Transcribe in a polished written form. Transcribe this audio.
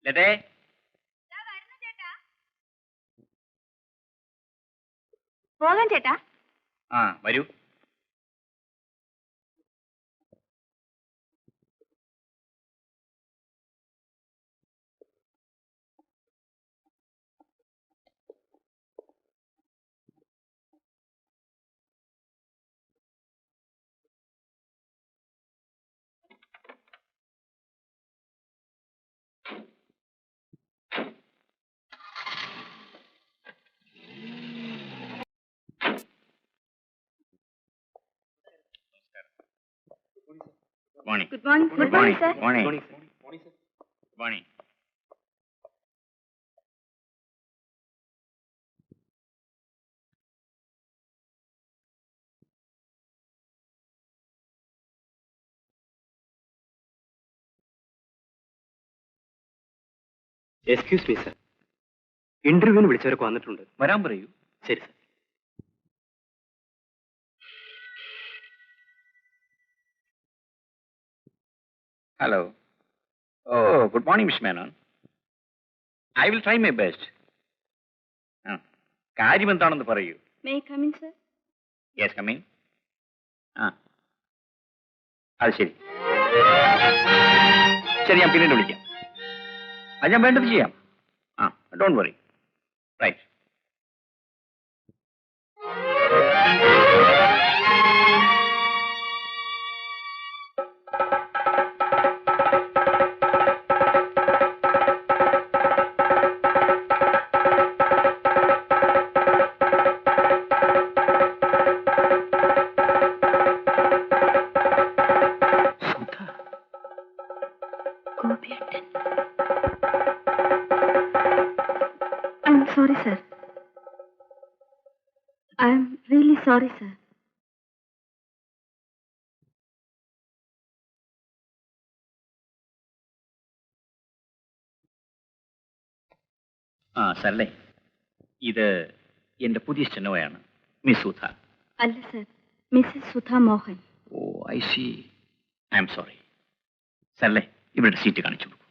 ലതേ, പോകാൻ ചേട്ടാ. ആ വരൂ. Morning. Good morning. Good morning sir. Morning. Morning. Excuse me sir, ഇന്റർവ്യൂവിന് വിളിച്ചവരൊക്കെ വന്നിട്ടുണ്ട്. വരാൻ പറയൂ. ശരി sir. Hello. Oh, good morning miss Menon. I will try my best. കാര്യം എന്താണെന്ന് പറയൂ. May I come in sir? Yes, come in. ആ, അത് ശരി. ശരി, ഞാൻ പിന്നീട് വിളിക്കാം. അത് ഞാൻ വേണ്ടത് ചെയ്യാം. ആ, ഡോണ്ട് വറി. റൈറ്റ്. ഗോപിയേട്ടൻ. I'm sorry sir. I'm really sorry sir. ആ സരളേ, ഇത് എൻ്റെ പുതിയ സ്റ്റെനോയാണ്, മിസ് സുധ. അല്ല sir, Mrs Sudha Mohan. Oh, I see. I'm sorry. സരളേ, ഇവരുടെ സീറ്റ് കാണിച്ചു കൊടുക്കും.